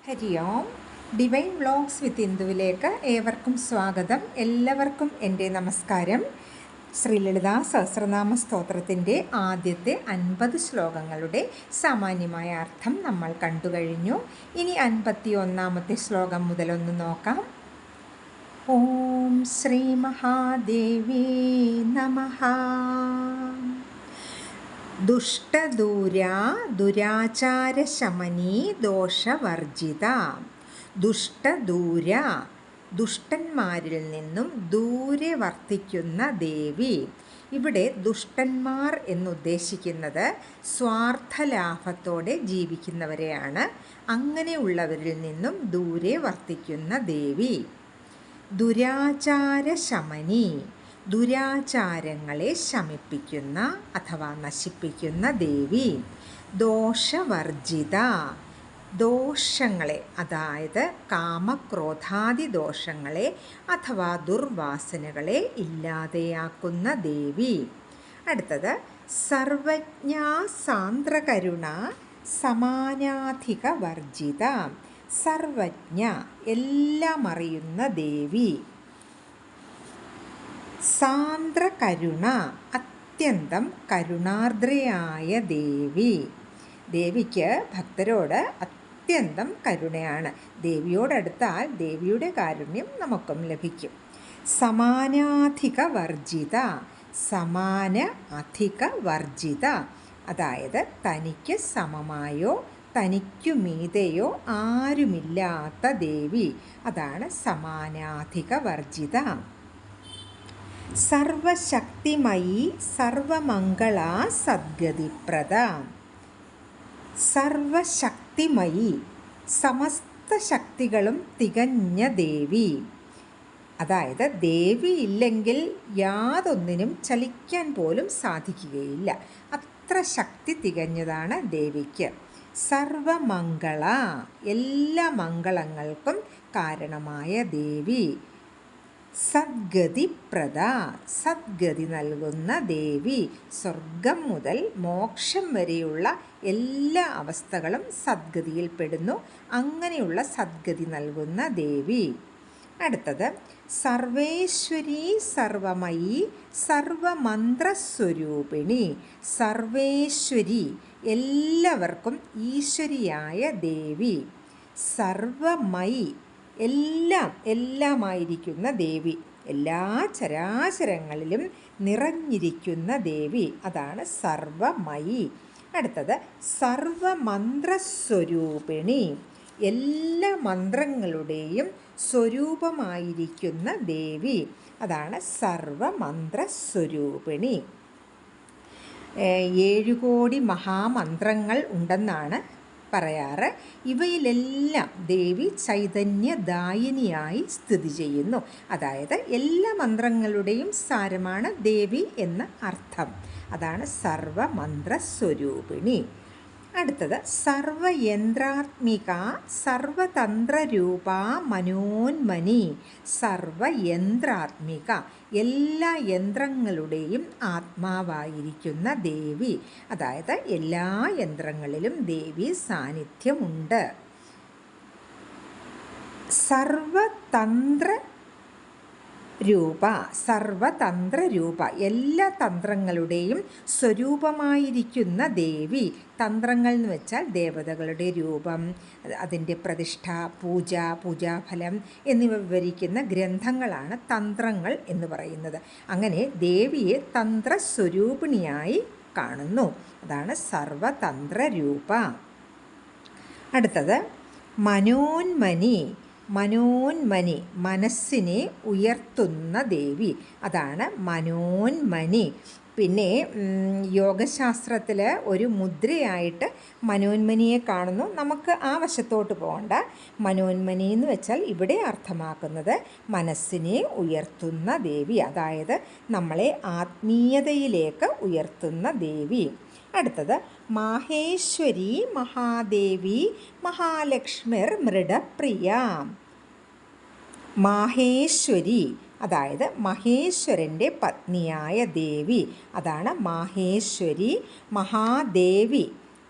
ഹരി ഓം. Divine vlogs വിത്ത് ഇന്ദുവിലേക്ക് ഏവർക്കും സ്വാഗതം. എല്ലാവർക്കും എൻ്റെ നമസ്കാരം. ശ്രീലളിതാ സഹസ്രനാമ സ്തോത്രത്തിൻ്റെ ആദ്യത്തെ 50 ശ്ലോകങ്ങളുടെ സാമാന്യമായ അർത്ഥം നമ്മൾ കണ്ടു കഴിഞ്ഞു. ഇനി 51-ാമത്തെ ശ്ലോകം മുതലൊന്ന് നോക്കാം. ഓം ശ്രീ മഹാദേവി നമഃ. ദുഷ്ടദൂരാ ദുരാചാരശമനീ ദോഷവർജിത. ദുഷ്ടദൂര, ദുഷ്ടന്മാരിൽ നിന്നും ദൂരെ വർത്തിക്കുന്ന ദേവി. ഇവിടെ ദുഷ്ടന്മാർ എന്നുദ്ദേശിക്കുന്നത് സ്വാർത്ഥലാഭത്തോടെ ജീവിക്കുന്നവരെയാണ്. അങ്ങനെയുള്ളവരിൽ നിന്നും ദൂരെ വർത്തിക്കുന്ന ദേവി. ദുരാചാരശമനി, ദുരാചാരങ്ങളെ ശമിപ്പിക്കുന്ന അഥവാ നശിപ്പിക്കുന്ന ദേവി. ദോഷവർജിത, ദോഷങ്ങളെ അതായത് കാമക്രോധാദി ദോഷങ്ങളെ അഥവാ ദുർവാസനകളെ ഇല്ലാതെയാക്കുന്ന ദേവി. അടുത്തത് സർവജ്ഞാ സാന്ദ്രകരുണ സമാനാധിക വർജിത. സർവജ്ഞ, എല്ലാം അറിയുന്ന ദേവി. സാന്ദ്രകരുണ, അത്യന്തം കരുണാർദ്രയായ ദേവി. ദേവിക്ക് ഭക്തരോട് അത്യന്തം കരുണയാണ്. ദേവിയോടടുത്താൽ ദേവിയുടെ കാരുണ്യം നമുക്കും ലഭിക്കും. സമാനാധിക വർജിത, സമാന അധിക വർജിത, അതായത് തനിക്ക് സമമായോ തനിക്കു മീതെയോ ആരുമില്ലാത്ത ദേവി. അതാണ് സമാനാധിക വർജിത. സർവശക്തിമയി സർവമംഗള സദ്ഗതിപ്രദ. സർവശക്തിമയി, സമസ്ത ശക്തികളും തികഞ്ഞ ദേവി. അതായത് ദേവി ഇല്ലെങ്കിൽ യാതൊന്നിനും ചലിക്കാൻ പോലും സാധിക്കുകയില്ല. അത്ര ശക്തി തികഞ്ഞതാണ് ദേവിക്ക്. സർവമംഗള, എല്ലാ മംഗളങ്ങൾക്കും കാരണമായ ദേവി. സദ്ഗതിപ്രദ, സദ്ഗതി നൽകുന്ന ദേവി. സ്വർഗം മുതൽ മോക്ഷം വരെയുള്ള എല്ലാ അവസ്ഥകളും സദ്ഗതിയിൽപ്പെടുന്നു. അങ്ങനെയുള്ള സദ്ഗതി നൽകുന്ന ദേവി. അടുത്തത് സർവേശ്വരി സർവമയി സർവമന്ത്രസ്വരൂപിണി. സർവേശ്വരി, എല്ലാവർക്കും ഈശ്വരിയായ ദേവി. സർവമയി, എല്ലാമായിരിക്കുന്ന ദേവി. എല്ലാ ചരാചരങ്ങളിലും നിറഞ്ഞിരിക്കുന്ന ദേവി. അതാണ് സർവമയി. അടുത്തത് സർവമന്ത്രസ്വരൂപിണി, എല്ലാ മന്ത്രങ്ങളുടെയും സ്വരൂപമായിരിക്കുന്ന ദേവി. അതാണ് സർവമന്ത്രസ്വരൂപിണി. 7 കോടി മഹാമന്ത്രങ്ങൾ ഉണ്ടെന്നാണ് പറയാറ്. ഇവയിലെല്ലാം ദേവി ചൈതന്യദായിനിയായി സ്ഥിതി ചെയ്യുന്നു. അതായത് എല്ലാ മന്ത്രങ്ങളുടെയും സാരമാണ് ദേവി എന്ന അർത്ഥം. അതാണ് സർവമന്ത്രസ്വരൂപിണി. അടുത്തത് സർവയന്ത്രാത്മിക സർവതന്ത്രരൂപ മനോന്മനി. സർവയന്ത്രാത്മിക, എല്ലാ യന്ത്രങ്ങളുടെയും ആത്മാവായിരിക്കുന്ന ദേവി. അതായത് എല്ലാ യന്ത്രങ്ങളിലും ദേവി സാന്നിധ്യമുണ്ട്. സർവതന്ത്ര രൂപ, സർവതന്ത്രരൂപ, എല്ലാ തന്ത്രങ്ങളുടെയും സ്വരൂപമായിരിക്കുന്ന ദേവി. തന്ത്രങ്ങൾ എന്ന് വെച്ചാൽ ദേവതകളുടെ രൂപം, അതിൻ്റെ പ്രതിഷ്ഠ, പൂജ, പൂജാഫലം എന്നിവ വിവരിക്കുന്ന ഗ്രന്ഥങ്ങളാണ് തന്ത്രങ്ങൾ എന്ന് പറയുന്നത്. അങ്ങനെ ദേവിയെ തന്ത്രസ്വരൂപിണിയായി കാണുന്നു. അതാണ് സർവതന്ത്രരൂപ. അടുത്തത് മനോന്മനി. മനോന്മനി, മനസ്സിനെ ഉയർത്തുന്ന ദേവി. അതാണ് മനോന്മനി. പിന്നെ യോഗശാസ്ത്രത്തിൽ ഒരു മുദ്രയായിട്ട് മനോന്മനിയെ കാണുന്നു. നമുക്ക് ആ വശത്തോട്ട് പോകണ്ട. മനോന്മനി എന്ന് വെച്ചാൽ ഇവിടെ അർത്ഥമാക്കുന്നത് മനസ്സിനെ ഉയർത്തുന്ന ദേവി. അതായത് നമ്മളെ ആത്മീയതയിലേക്ക് ഉയർത്തുന്ന ദേവി. അടുത്തത് മാഹേശ്വരി മഹാദേവി മഹാലക്ഷ്മിർ മൃഡപ്രിയ. മാഹേശ്വരി, അതായത് മഹേശ്വരൻ്റെ പത്നിയായ ദേവി. അതാണ് മാഹേശ്വരി. മഹാദേവി,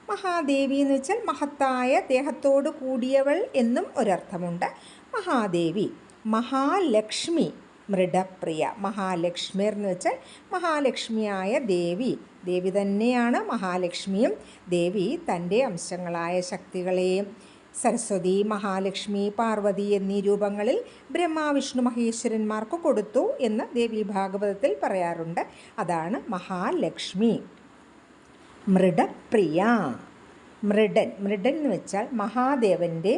മഹാദേവി എന്ന് വെച്ചാൽ മഹത്തായ ദേഹത്തോട് കൂടിയവൾ എന്നും ഒരർത്ഥമുണ്ട്. മഹാദേവി. മഹാലക്ഷ്മി മൃഡപ്രിയ. മഹാലക്ഷ്മിർ എന്ന് വെച്ചാൽ മഹാലക്ഷ്മിയായ ദേവി. ദേവി തന്നെയാണ് മഹാലക്ഷ്മിയും. ദേവി തൻ്റെ അംശങ്ങളായ ശക്തികളെയും സരസ്വതി, മഹാലക്ഷ്മി, പാർവതി എന്നീ രൂപങ്ങളിൽ ബ്രഹ്മാവിഷ്ണു മഹേശ്വരന്മാർക്ക് കൊടുത്തു എന്ന് ദേവി ഭാഗവതത്തിൽ പറയാറുണ്ട്. അതാണ് മഹാലക്ഷ്മി. മൃഡപ്രിയ. മൃഡൻ. മൃഡൻ എന്ന് വെച്ചാൽ മഹാദേവൻ്റെ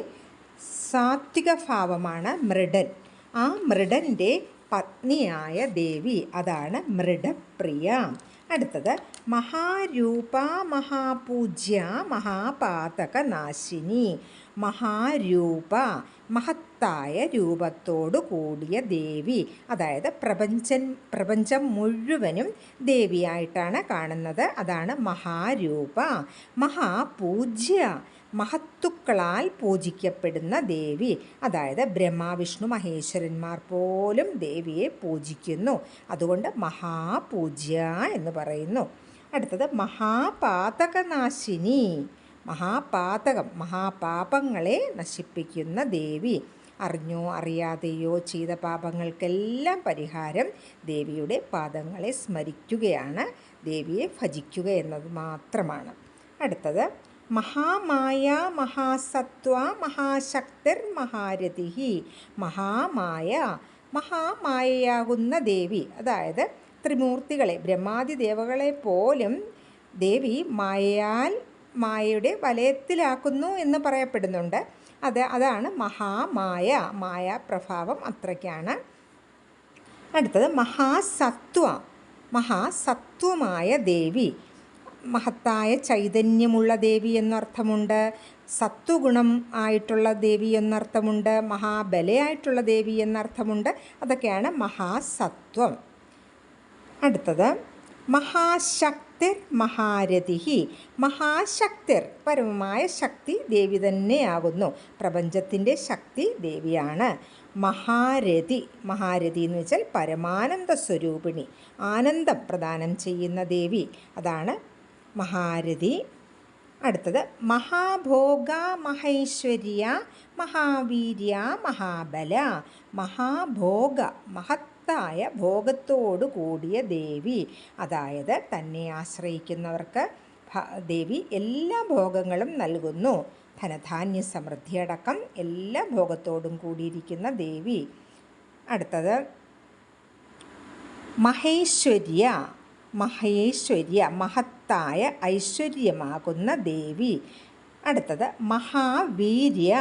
സാത്വിക ഭാവമാണ് മൃഡൻ. ആ മൃഡൻ്റെ പത്നിയായ ദേവി, അതാണ് മൃഡപ്രിയ. അടുത്തത് മഹാരൂപ മഹാപൂജ്യ മഹാപാതകനാശിനി. മഹാരൂപ, മഹത്തായ രൂപത്തോടു കൂടിയ ദേവി. അതായത് പ്രപഞ്ചം മുഴുവനും ദേവിയായിട്ടാണ് കാണുന്നത്. അതാണ് മഹാരൂപ. മഹാപൂജ്യ, മഹത്തുക്കളാൽ പൂജിക്കപ്പെടുന്ന ദേവി. അതായത് ബ്രഹ്മാവിഷ്ണു മഹേശ്വരന്മാർ പോലും ദേവിയെ പൂജിക്കുന്നു. അതുകൊണ്ട് മഹാപൂജ്യ എന്ന് പറയുന്നു. അടുത്തത് മഹാപാതകനാശിനി. മഹാപാതകം, മഹാപാപങ്ങളെ നശിപ്പിക്കുന്ന ദേവി. അറിഞ്ഞോ അറിയാതെയോ ചെയ്ത പാപങ്ങൾക്കെല്ലാം പരിഹാരം ദേവിയുടെ പാദങ്ങളെ സ്മരിക്കുകയാണ്, ദേവിയെ ഭജിക്കുക എന്നത് മാത്രമാണ്. അടുത്തത് മഹാമായ മഹാസത്വ മഹാശക്തിർ മഹാരഥി. മഹാമായ, മഹാമായയാകുന്ന ദേവി. അതായത് ത്രിമൂർത്തികളെ, ബ്രഹ്മാദി ദേവകളെ പോലും ദേവി മായയുടെ വലയത്തിലാക്കുന്നു എന്ന് പറയപ്പെടുന്നുണ്ട്. അതാണ് മഹാമായ. മായാപ്രഭാവം അത്രയ്ക്കാണ്. അടുത്തത് മഹാസത്വ. മഹാസത്വമായ ദേവി. മഹത്തായ ചൈതന്യമുള്ള ദേവി എന്നർത്ഥമുണ്ട്. സത്വഗുണം ആയിട്ടുള്ള ദേവി എന്നർത്ഥമുണ്ട്. മഹാബലയായിട്ടുള്ള ദേവി എന്നർത്ഥമുണ്ട്. അതൊക്കെയാണ് മഹാസത്വം. അടുത്തത് മഹാശക്തിർ മഹാരഥി. മഹാശക്തിർ, പരമമായ ശക്തി ദേവി തന്നെയാകുന്നു. പ്രപഞ്ചത്തിൻ്റെ ശക്തി ദേവിയാണ്. മഹാരഥി. മഹാരഥി എന്ന് വെച്ചാൽ പരമാനന്ദ സ്വരൂപിണി, ആനന്ദം പ്രദാനം ചെയ്യുന്ന ദേവി. അതാണ് മഹാരഥി. അടുത്തത് മഹാഭോഗ മഹൈശ്വര്യ മഹാവീര്യ മഹാബല. മഹാഭോഗ, മഹത്തായ ഭോഗത്തോടു കൂടിയ ദേവി. അതായത് തന്നെ ആശ്രയിക്കുന്നവർക്ക് ദേവി എല്ലാ ഭോഗങ്ങളും നൽകുന്നു. ധനധാന്യ സമൃദ്ധിയടക്കം എല്ലാ ഭോഗത്തോടും കൂടിയിരിക്കുന്ന ദേവി. അടുത്തത് മഹേശ്വര്യ. മഹേശ്വര്യ, മഹത്തായ ഐശ്വര്യമാകുന്ന ദേവി. അടുത്തത് മഹാവീര്യ,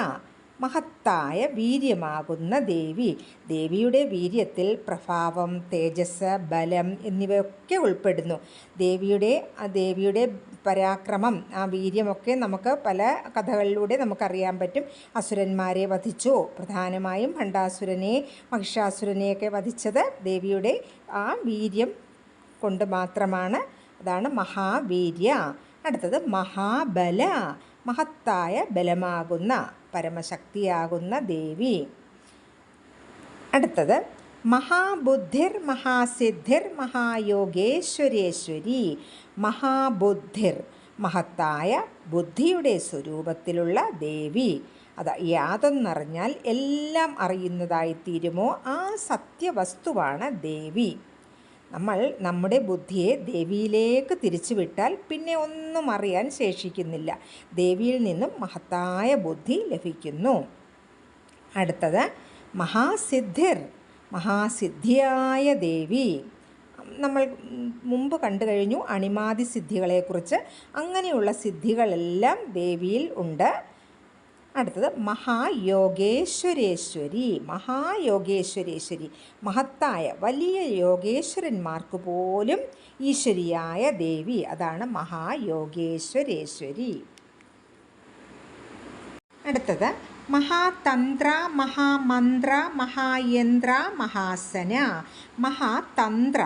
മഹത്തായ വീര്യമാകുന്ന ദേവി. ദേവിയുടെ വീര്യത്തിൽ പ്രഭാവം, തേജസ്, ബലം എന്നിവയൊക്കെ ഉൾപ്പെടുന്നു. ദേവിയുടെ പരാക്രമം, ആ വീര്യമൊക്കെ നമുക്ക് പല കഥകളിലൂടെ നമുക്കറിയാൻ പറ്റും. അസുരന്മാരെ വധിച്ചു. പ്രധാനമായും ഭണ്ഡാസുരനെ, മഹിഷാസുരനെയൊക്കെ വധിച്ചത് ദേവിയുടെ ആ വീര്യം കൊണ്ട് മാത്രമാണ്. അതാണ് മഹാവീര്യ. അടുത്തത് മഹാബല, മഹത്തായ ബലമാകുന്ന പരമശക്തിയാകുന്ന ദേവി. അടുത്തത് മഹാബുദ്ധിർ മഹാസിദ്ധിർ മഹായോഗേശ്വരേശ്വരി. മഹാബുദ്ധിർ, മഹത്തായ ബുദ്ധിയുടെ സ്വരൂപത്തിലുള്ള ദേവി. യാതൊന്നറിഞ്ഞാൽ എല്ലാം അറിയുന്നതായിത്തീരുമോ ആ സത്യവസ്തുവാണ് ദേവി. നമ്മൾ നമ്മുടെ ബുദ്ധിയെ ദേവിയിലേക്ക് തിരിച്ചുവിട്ടാൽ പിന്നെ ഒന്നും അറിയാൻ ശേഷിക്കുന്നില്ല. ദേവിയിൽ നിന്നും മഹത്തായ ബുദ്ധി ലഭിക്കുന്നു. അടുത്തത് മഹാസിദ്ധിർ, മഹാസിദ്ധിയായ ദേവി. നമ്മൾ മുമ്പ് കണ്ടു കഴിഞ്ഞു അണിമാതി സിദ്ധികളെക്കുറിച്ച്. അങ്ങനെയുള്ള സിദ്ധികളെല്ലാം ദേവിയിൽ ഉണ്ട്. അടുത്തത് മഹായോഗേശ്വരേശ്വരി. മഹായോഗേശ്വരേശ്വരി, മഹത്തായ വലിയ യോഗേശ്വരന്മാർക്ക് പോലും ഈശ്വരിയായ ദേവി. അതാണ് മഹായോഗേശ്വരേശ്വരി. അടുത്തത് മഹാതന്ത്ര മഹാമന്ത്ര മഹായന്ത്ര മഹാസന. മഹാതന്ത്ര,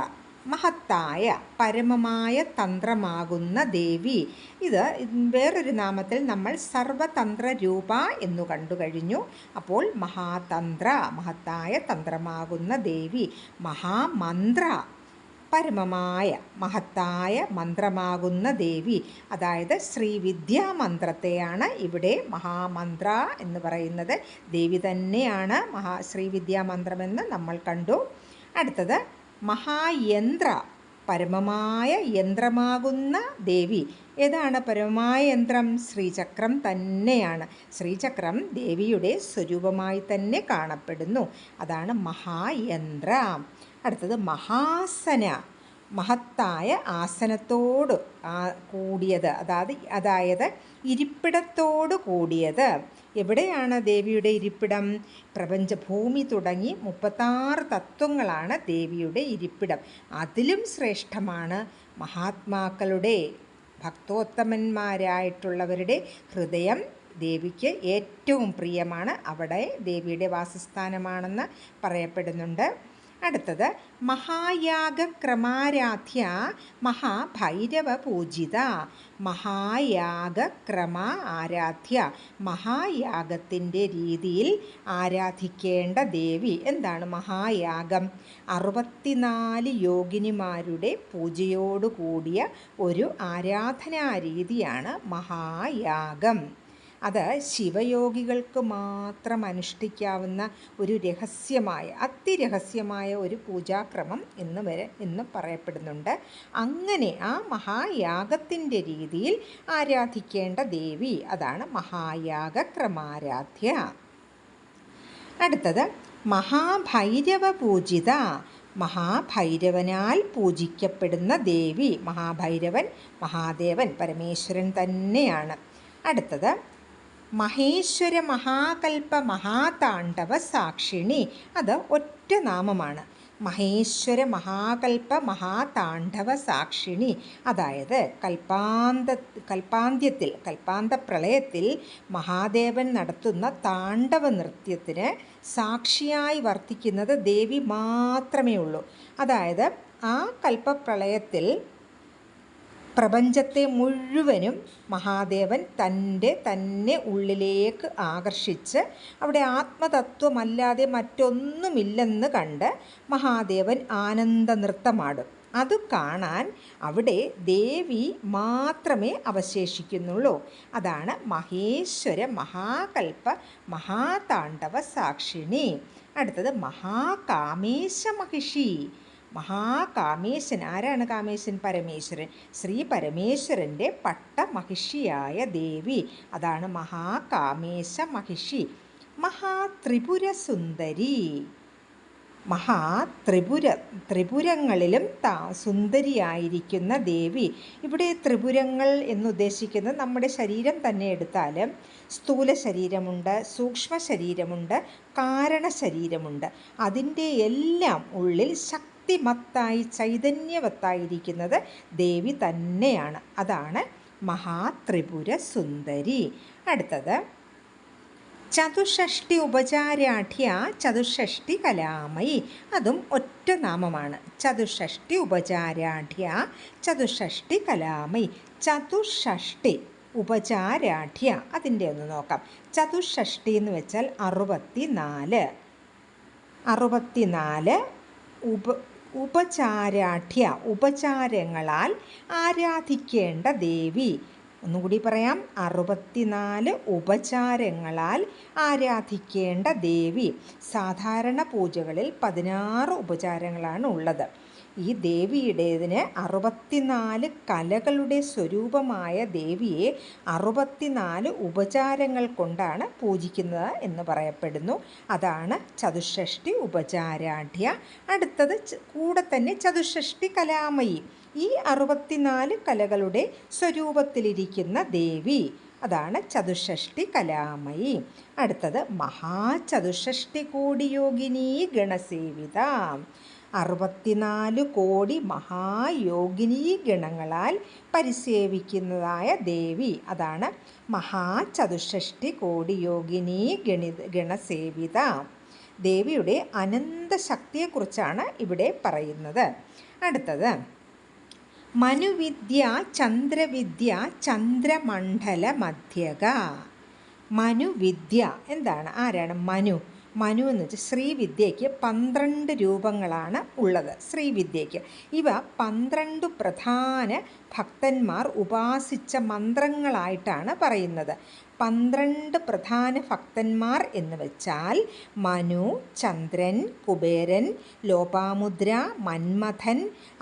മഹത്തായ പരമമായ തന്ത്രമാകുന്ന ദേവി. ഇത് വേറൊരു നാമത്തിൽ നമ്മൾ സർവതന്ത്ര രൂപ എന്നു കണ്ടു കഴിഞ്ഞു. അപ്പോൾ മഹാതന്ത്ര, മഹത്തായ തന്ത്രമാകുന്ന ദേവി. മഹാമന്ത്ര, പരമമായ മഹത്തായ മന്ത്രമാകുന്ന ദേവി, അതായത് ശ്രീവിദ്യാമന്ത്രത്തെയാണ് ഇവിടെ മഹാമന്ത്ര എന്ന് പറയുന്നത്. ദേവി തന്നെയാണ് ശ്രീവിദ്യാമന്ത്രമെന്ന് നമ്മൾ കണ്ടു. അടുത്തത് മഹായന്ത്ര, പരമമായ യന്ത്രമാകുന്ന ദേവി. ഏതാണ് പരമമായ യന്ത്രം? ശ്രീചക്രം തന്നെയാണ്. ശ്രീചക്രം ദേവിയുടെ സ്വരൂപമായി തന്നെ കാണപ്പെടുന്നു. അതാണ് മഹായന്ത്ര. അടുത്തത് മഹാസന, മഹത്തായ ആസനത്തോട് കൂടിയത്, അതായത് ഇരിപ്പിടത്തോട് കൂടിയത്. എവിടെയാണ് ദേവിയുടെ ഇരിപ്പിടം? പ്രപഞ്ചഭൂമി തുടങ്ങി 36 തത്വങ്ങളാണ് ദേവിയുടെ ഇരിപ്പിടം. അതിലും ശ്രേഷ്ഠമാണ് മഹാത്മാക്കളുടെ, ഭക്തോത്തമന്മാരായിട്ടുള്ളവരുടെ ഹൃദയം ദേവിക്ക് ഏറ്റവും പ്രിയമാണ്. അവിടെ ദേവിയുടെ വാസസ്ഥാനമാണെന്ന് പറയപ്പെടുന്നുണ്ട്. അടുത്തത് മഹായാഗക്രമാരാധ്യ മഹാഭൈരവ പൂജിത. മഹായാഗക്രമ ആരാധ്യ, മഹായാഗത്തിൻ്റെ രീതിയിൽ ആരാധിക്കേണ്ട ദേവി. എന്താണ് മഹായാഗം? 64 യോഗിനിമാരുടെ പൂജയോടുകൂടിയ ഒരു ആരാധനാരീതിയാണ് മഹായാഗം. അത് ശിവയോഗികൾക്ക് മാത്രം അനുഷ്ഠിക്കാവുന്ന ഒരു അതിരഹസ്യമായ ഒരു പൂജാക്രമം എന്ന് പറയപ്പെടുന്നുണ്ട്. അങ്ങനെ ആ മഹായാഗത്തിൻ്റെ രീതിയിൽ ആരാധിക്കേണ്ട ദേവി, അതാണ് മഹായാഗക്രമാരാധ്യ. അടുത്തത് മഹാഭൈരവ പൂജിത, മഹാഭൈരവനാൽ പൂജിക്കപ്പെടുന്ന ദേവി. മഹാഭൈരവൻ മഹാദേവൻ പരമേശ്വരൻ തന്നെയാണ്. അടുത്തത് മഹേശ്വര മഹാകൽപ്പ മഹാതാണ്ഡവ സാക്ഷിണി. അത് ഒറ്റ നാമമാണ്. മഹേശ്വര മഹാകൽപ്പ മഹാതാണ്ഡവ സാക്ഷിണി, അതായത് കൽപ്പാന്ത പ്രളയത്തിൽ മഹാദേവൻ നടത്തുന്ന താണ്ഡവ നൃത്യത്തിന് സാക്ഷിയായി വർത്തിക്കുന്നത് ദേവി മാത്രമേ ഉള്ളൂ. അതായത് ആ കൽപ്പപ്രളയത്തിൽ പ്രപഞ്ചത്തെ മുഴുവനും മഹാദേവൻ തന്നെ ഉള്ളിലേക്ക് ആകർഷിച്ച് അവിടെ ആത്മതത്വമല്ലാതെ മറ്റൊന്നുമില്ലെന്ന് കണ്ട് മഹാദേവൻ ആനന്ദ നൃത്തമാടും. അത് കാണാൻ അവിടെ ദേവി മാത്രമേ അവശേഷിക്കുന്നുള്ളൂ. അതാണ് മഹേശ്വര മഹാകൽപ്പ മഹാതാണ്ഡവ സാക്ഷിണി. അടുത്തത് മഹാകാമേശ മഹിഷി. മഹാകാമേശൻ, ആരാണ് കാമേശൻ? പരമേശ്വരൻ. ശ്രീ പരമേശ്വരൻ്റെ പട്ടമഹിഷിയായ ദേവി, അതാണ് മഹാകാമേശ മഹിഷി. മഹാത്രിപുര സുന്ദരി, ത്രിപുരങ്ങളിലും സുന്ദരിയായിരിക്കുന്ന ദേവി. ഇവിടെ ത്രിപുരങ്ങൾ എന്നുദ്ദേശിക്കുന്നത് നമ്മുടെ ശരീരം തന്നെ എടുത്താൽ സ്ഥൂല ശരീരമുണ്ട്, സൂക്ഷ്മ ശരീരമുണ്ട്, കാരണ ശരീരമുണ്ട്. അതിൻ്റെ എല്ലാം ഉള്ളിൽ ശക്തിമത്തായി ചൈതന്യവത്തായിരിക്കുന്നത് ദേവി തന്നെയാണ്. അതാണ് മഹാത്രിപുര സുന്ദരി. അടുത്തത് ചതുഷ്ഷഷ്ടി ഉപചാരാഠ്യ ചതുഷ്ഷഷ്ടി കലാമയി. അതും ഒറ്റ നാമമാണ്. ചതുഷ്ഷഷ്ടി ഉപചാരാഠ്യ ചതുഷ്ഷഷ്ടി കലാമയി. ചതുഷ്ഷഷ്ടി ഉപചാരാഠ്യ, അതിൻ്റെ ഒന്ന് നോക്കാം. ചതുഷ്ഷഷ്ടി എന്ന് വെച്ചാൽ 64 ഉപചാരാഠ്യ, ഉപചാരങ്ങളാൽ ആരാധിക്കേണ്ട ദേവി. ഒന്നുകൂടി പറയാം, 64 ഉപചാരങ്ങളാൽ ആരാധിക്കേണ്ട ദേവി. സാധാരണ പൂജകളിൽ 16 ഉപചാരങ്ങളാണ് ഉള്ളത്. ഈ ദേവിയുടേതിന് 64 കലകളുടെ സ്വരൂപമായ ദേവിയെ 64 ഉപചാരങ്ങൾ കൊണ്ടാണ് പൂജിക്കുന്നത് എന്ന് പറയപ്പെടുന്നു. അതാണ് ചതുഷ്ഷഷ്ടി ഉപചാരാഠ്യ. അടുത്തത് കൂടെ തന്നെ ചതുഷ്ഷഷ്ടി കലാമയി. ഈ 64 കലകളുടെ സ്വരൂപത്തിലിരിക്കുന്ന ദേവി, അതാണ് ചതുഷ്ഷഷ്ടി കലാമയി. അടുത്തത് മഹാചതുഷ്ഷഷ്ടി കോടി യോഗിനീ ഗണസേവിത. 64 കോടി മഹായോഗിനീ ഗണങ്ങളാൽ പരിസേവിക്കുന്നതായ ദേവി, അതാണ് മഹാചതുഷ്ഷഷ്ടി കോടി യോഗിനീ ഗണസേവിത. ദേവിയുടെ അനന്തശക്തിയെക്കുറിച്ചാണ് ഇവിടെ പറയുന്നത്. അടുത്തത് മനുവിദ്യ ചന്ദ്രവിദ്യ ചന്ദ്രമണ്ഡല മധ്യക. മനുവിദ്യ എന്താണ്? ആരാണ് മനു? മനു എന്ന് വെച്ചാൽ ശ്രീവിദ്യയ്ക്ക് 12 രൂപങ്ങളാണ് ഉള്ളത്. ശ്രീവിദ്യയ്ക്ക് ഇവ 12 പ്രധാന ഭക്തന്മാർ ഉപാസിച്ച മന്ത്രങ്ങളായിട്ടാണ് പറയുന്നത്. 12 പ്രധാന ഭക്തന്മാർ എന്ന് വെച്ചാൽ മനു, ചന്ദ്രൻ, കുബേരൻ, ലോപാമുദ്ര, മന്മഥൻ,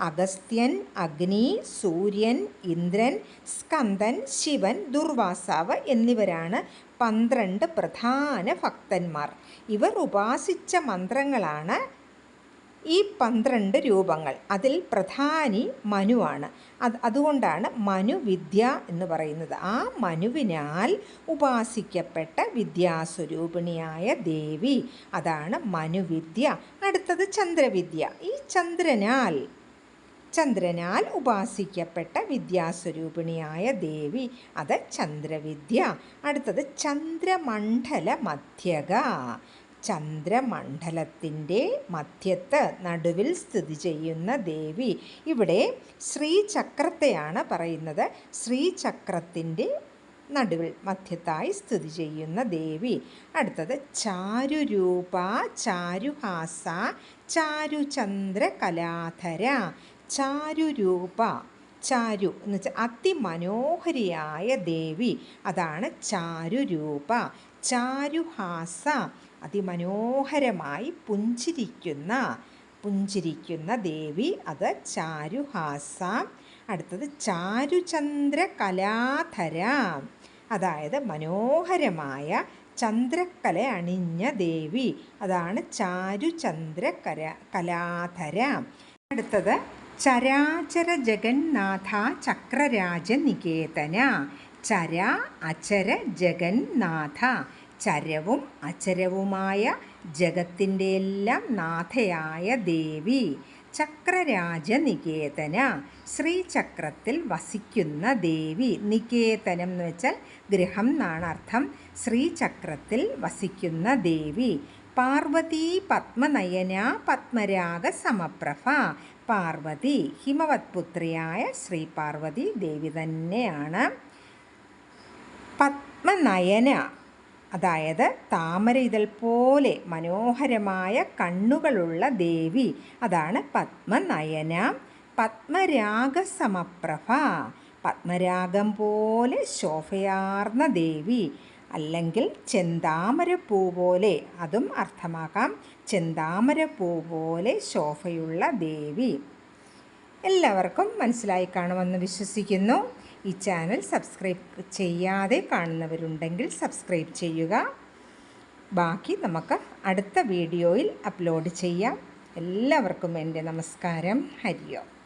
അഗസ്ത്യൻ, അഗ്നി, സൂര്യൻ, ഇന്ദ്രൻ, സ്കന്ദൻ, ശിവൻ, ദുർവാസാവ് എന്നിവരാണ് 12 പ്രധാന ഭക്തന്മാർ. ഇവർ ഉപാസിച്ച മന്ത്രങ്ങളാണ് ഈ 12 രൂപങ്ങൾ. അതിൽ പ്രധാനി മനുവാണ്. അതുകൊണ്ടാണ് മനുവിദ്യ എന്ന് പറയുന്നത്. ആ മനുവിനാൽ ഉപാസിക്കപ്പെട്ട വിദ്യാസ്വരൂപിണിയായ ദേവി, അതാണ് മനുവിദ്യ. അടുത്തത് ചന്ദ്രവിദ്യ. ഈ ചന്ദ്രനാൽ ഉപാസിക്കപ്പെട്ട വിദ്യാസ്വരൂപിണിയായ ദേവി, അത് ചന്ദ്രവിദ്യ. അടുത്തത് ചന്ദ്രമണ്ഡല മധ്യക. ചന്ദ്രമണ്ഡലത്തിൻ്റെ മധ്യത്ത് നടുവിൽ സ്ഥിതി ചെയ്യുന്ന ദേവി. ഇവിടെ ശ്രീചക്രത്തെയാണ് പറയുന്നത്. ശ്രീചക്രത്തിൻ്റെ നടുവിൽ മധ്യത്തായി സ്ഥിതി ചെയ്യുന്ന ദേവി. അടുത്തത് ചാരുരൂപ, ചാരുഹാസ, ചാരുചന്ദ്രകലാധര. ചാരുരൂപ, ചാരു എന്ന് വെച്ചാൽ അതിമനോഹരിയായ ദേവി, അതാണ് ചാരുരൂപ. ചാരുഹാസ, അതിമനോഹരമായി പുഞ്ചിരിക്കുന്ന ദേവി, അത് ചാരുഹാസ. അടുത്തത് ചാരുചന്ദ്രകലാധര, അതായത് മനോഹരമായ ചന്ദ്രക്കല അണിഞ്ഞ ദേവി, അതാണ് ചാരുചന്ദ്രകലാധര. അടുത്തത് ചരാചര ജഗന്നാഥ ചക്രരാജനികേതന. ചര അചര ജഗന്നാഥ, ചരവും അചരവുമായ ജഗത്തിൻ്റെ എല്ലാം നാഥയായ ദേവി. ചക്രരാജനികേതന, ശ്രീചക്രത്തിൽ വസിക്കുന്ന ദേവി. നികേതനം എന്ന് വെച്ചാൽ ഗൃഹം എന്നാണ് അർത്ഥം. ശ്രീചക്രത്തിൽ വസിക്കുന്ന ദേവി. പാർവതി പത്മനയന പത്മരാഗ സമപ്രഭ. പാർവതി ഹിമവത് പുത്രിയായ ശ്രീ പാർവതി ദേവി തന്നെയാണ്. പത്മനയന, അതായത് താമര ഇതൾ പോലെ മനോഹരമായ കണ്ണുകളുള്ള ദേവി, അതാണ് പത്മനയന. പത്മരാഗ സമപ്രഭ, പത്മരാഗം പോലെ ശോഭയാർന്ന ദേവി, അല്ലെങ്കിൽ ചെന്താമരപ്പൂ പോലെ, അതും അർത്ഥമാക്കാം. ചെന്താമരപ്പൂ പോലെ ശോഭയുള്ള ദേവി. എല്ലാവർക്കും മനസ്സിലായി കാണുമെന്ന് വിശ്വസിക്കുന്നു. ഈ ചാനൽ സബ്സ്ക്രൈബ് ചെയ്യാതെ കാണുന്നവരുണ്ടെങ്കിൽ സബ്സ്ക്രൈബ് ചെയ്യുക. ബാക്കി നമുക്ക് അടുത്ത വീഡിയോയിൽ അപ്ലോഡ് ചെയ്യാം. എല്ലാവർക്കും എൻ്റെ നമസ്കാരം. ഹരി ഓം.